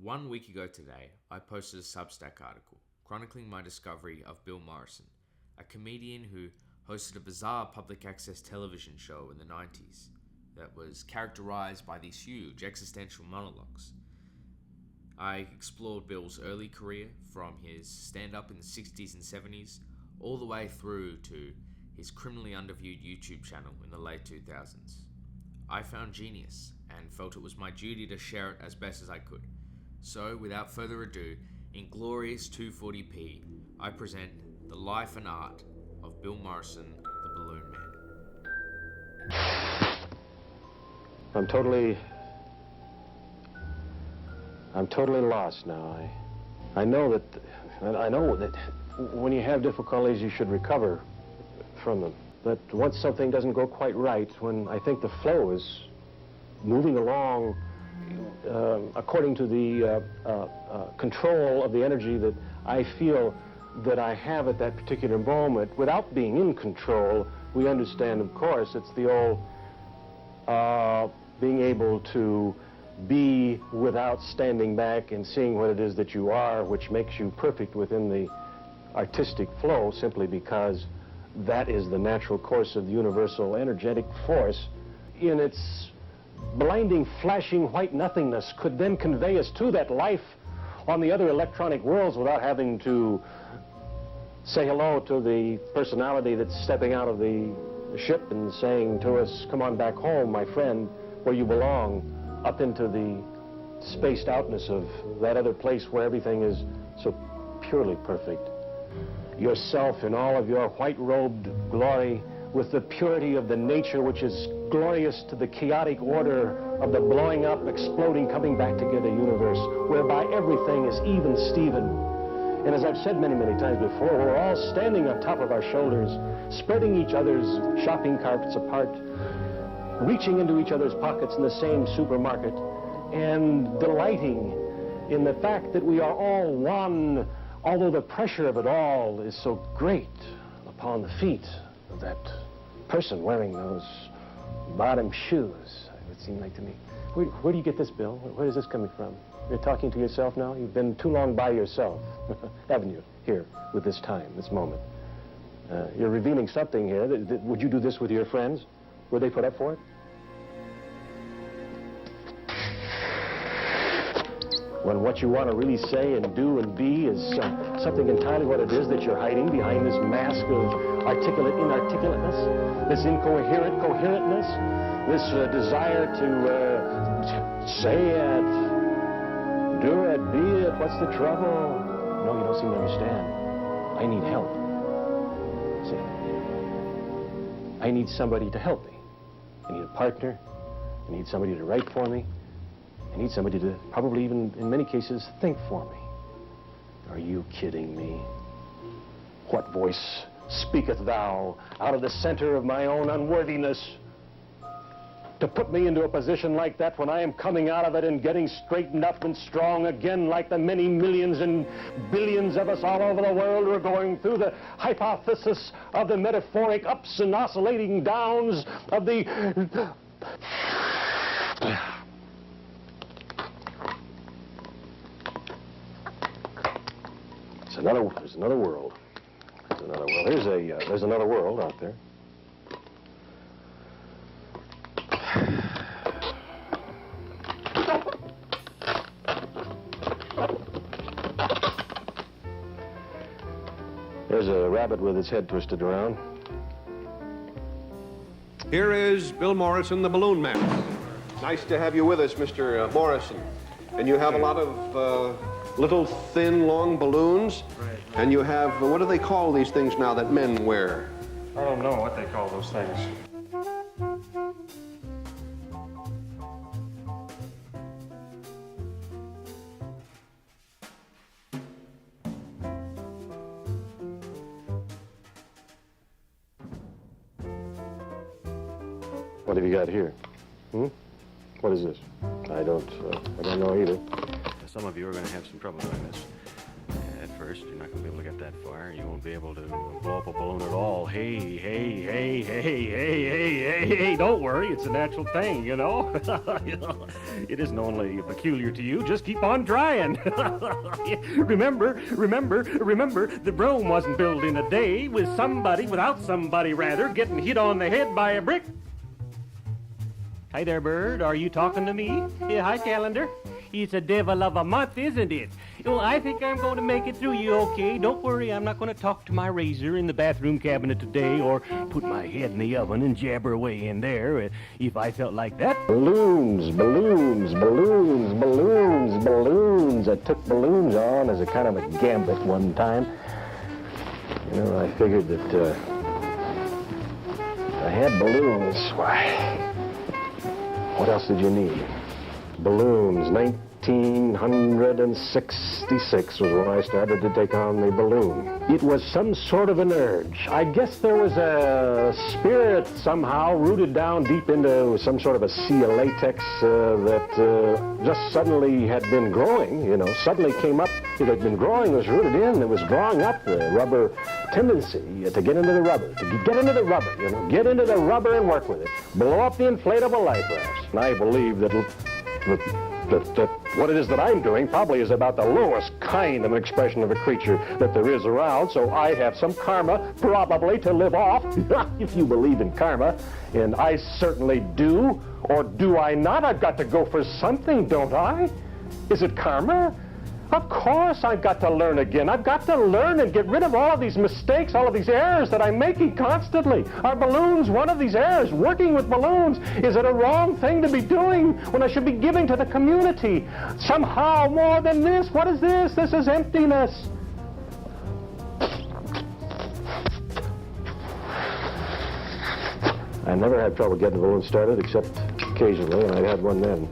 1 week ago today, I posted a Substack article chronicling my discovery of Bill Morrison, a comedian who hosted a bizarre public access television show in the 90s that was characterized by these huge existential monologues. I explored Bill's early career, from his stand-up in the 60s and 70s, all the way through to his criminally underviewed YouTube channel in the late 2000s. I found genius and felt it was my duty to share it as best as I could. So, without further ado, in glorious 240p, I present the life and art of Bill Morrison, the Balloon Man. I'm totally lost now. I know that when you have difficulties, you should recover from them. But once something doesn't go quite right, when I think the flow is moving along according to the control of the energy that I feel that I have at that particular moment, without being in control, we understand, of course, it's the old being able to be without standing back and seeing what it is that you are, which makes you perfect within the artistic flow, simply because that is the natural course of the universal energetic force. In its blinding, flashing white nothingness could then convey us to that life on the other electronic worlds without having to say hello to the personality that's stepping out of the ship and saying to us, "Come on back home, my friend, where you belong," up into the spaced outness of that other place where everything is so purely perfect. Yourself in all of your white-robed glory, with the purity of the nature which is glorious to the chaotic order of the blowing up, exploding, coming back together universe, whereby everything is even Steven. And as I've said many, many times before, we're all standing on top of our shoulders, spreading each other's shopping carts apart, reaching into each other's pockets in the same supermarket, and delighting in the fact that we are all one, although the pressure of it all is so great upon the feet of that person wearing those bottom shoes, it would seem like to me. Where do you get this, Bill? Where is this coming from? You're talking to yourself now? You've been too long by yourself, haven't you, here, with this time, this moment? You're revealing something here. Would you do this with your friends? Would they put up for it? When what you want to really say and do and be is something entirely what it is that you're hiding behind this mask of articulate inarticulateness, this incoherent coherentness, this desire to say it, do it, be it, what's the trouble? No, you don't seem to understand. I need help. See, I need somebody to help me. I need a partner. I need somebody to write for me. I need somebody to probably even, in many cases, think for me. Are you kidding me? What voice speaketh thou out of the center of my own unworthiness to put me into a position like that when I am coming out of it and getting straightened up and strong again, like the many millions and billions of us all over the world who are going through the hypothesis of the metaphoric ups and oscillating downs of the... There's another world. There's another world. There's another world out there. There's a rabbit with its head twisted around. Here is Bill Morrison, the Balloon Man. Nice to have you with us, Mr. Morrison. And you have a lot of little, thin, long balloons. Right. And you have, what do they call these things now that men wear? I don't know what they call those things. What have you got here? What is this? I don't know either. Some of you are going to have some trouble doing this. At first. You're not going to be able to get that far. You won't be able to blow up a balloon at all. Hey, don't worry. It's a natural thing, you know. It isn't only peculiar to you. Just keep on trying. Remember, the Rome wasn't built in a day without somebody rather, getting hit on the head by a brick. Hi there, bird. Are you talking to me? Yeah, hi, calendar. It's a devil of a month, isn't it? Well, I think I'm going to make it through you okay. Don't worry, I'm not going to talk to my razor in the bathroom cabinet today or put my head in the oven and jabber away in there if I felt like that. Balloons. I took balloons on as a kind of a gambit one time. You know, I figured that I had balloons. Why, what else did you need? Balloons. 1966 was when I started to take on the balloon. It was some sort of an urge. I guess there was a spirit somehow rooted down deep into some sort of a sea of latex that just suddenly had been growing, you know, suddenly came up. It had been growing, was rooted in, it was drawing up the rubber tendency to get into the rubber, get into the rubber and work with it. Blow up the inflatable life rafts. And I believe that what it is that I'm doing probably is about the lowest kind of an expression of a creature that there is around, so I have some karma probably to live off, if you believe in karma, and I certainly do, or do I not? I've got to go for something, don't I? Is it karma? Of course I've got to learn again. I've got to learn and get rid of all of these mistakes, all of these errors that I'm making constantly. Are balloons one of these errors? Working with balloons, is it a wrong thing to be doing when I should be giving to the community? Somehow more than this. What is this? This is emptiness. I never had trouble getting the balloon started except occasionally, and I had one then.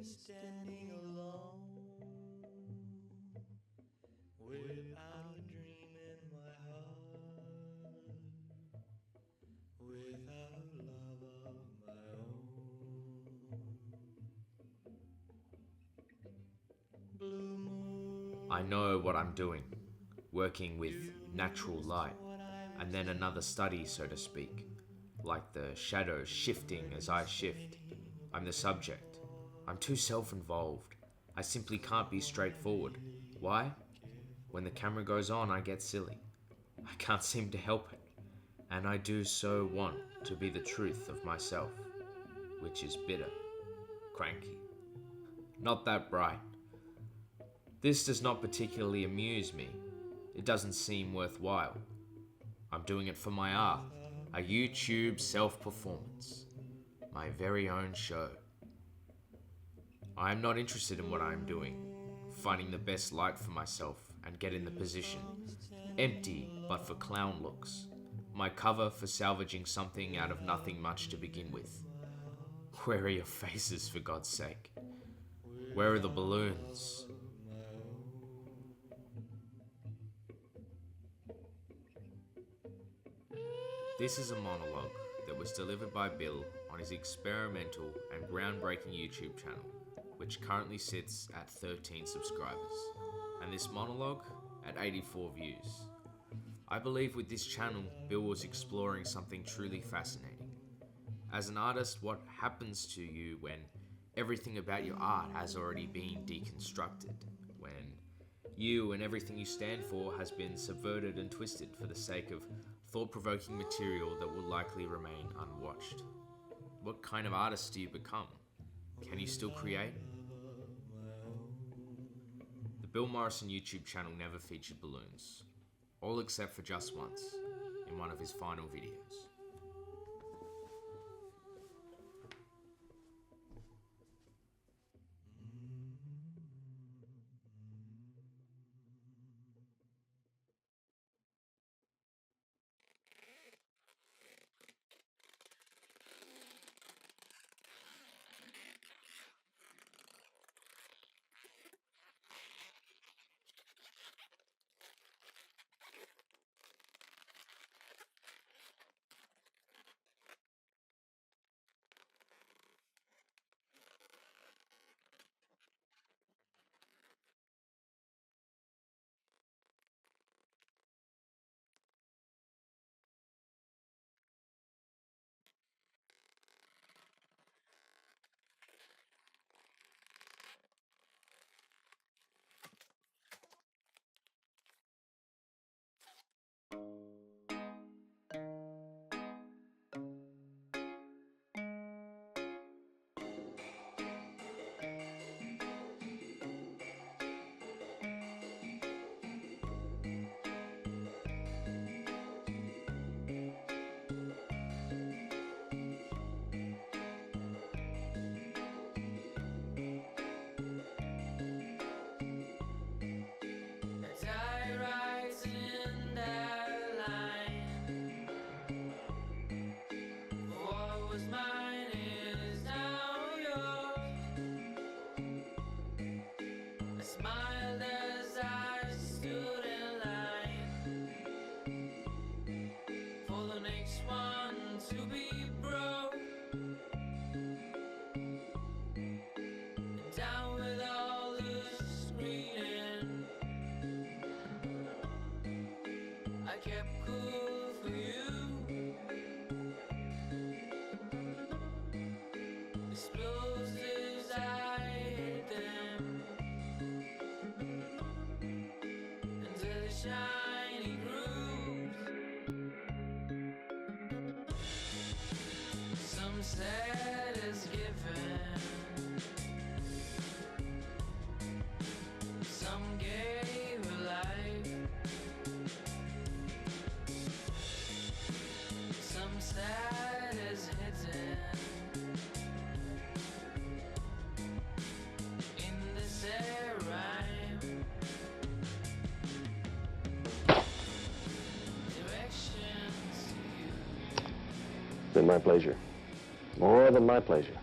Standing alone, without a dream in my heart, without a love of my own. Blue moon, I know what I'm doing, working with natural light, and then another study, so to speak, like the shadows shifting as I shift. I'm the subject. I'm too self-involved. I simply can't be straightforward. Why? When the camera goes on, I get silly. I can't seem to help it. And I do so want to be the truth of myself, which is bitter, cranky, not that bright. This does not particularly amuse me. It doesn't seem worthwhile. I'm doing it for my art, a YouTube self-performance, my very own show. I am not interested in what I am doing, finding the best light for myself and get in the position. Empty, but for clown looks. My cover for salvaging something out of nothing much to begin with. Where are your faces, for God's sake? Where are the balloons? This is a monologue that was delivered by Bill on his experimental and groundbreaking YouTube channel, which currently sits at 13 subscribers, and this monologue at 84 views. I believe with this channel, Bill was exploring something truly fascinating. As an artist, what happens to you when everything about your art has already been deconstructed, when You and everything you stand for has been subverted and twisted for the sake of thought-provoking material that will likely remain unwatched. What kind of artist do you become? Can you still create? The Bill Morrison YouTube channel never featured balloons, all except for just once, in one of his final videos. Shiny grooves. Some said is given, some gave a life, some said is hidden in this air rhyme. Been my pleasure. More than my pleasure.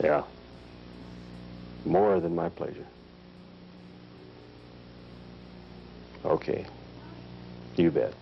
Yeah. More than my pleasure. Okay. You bet.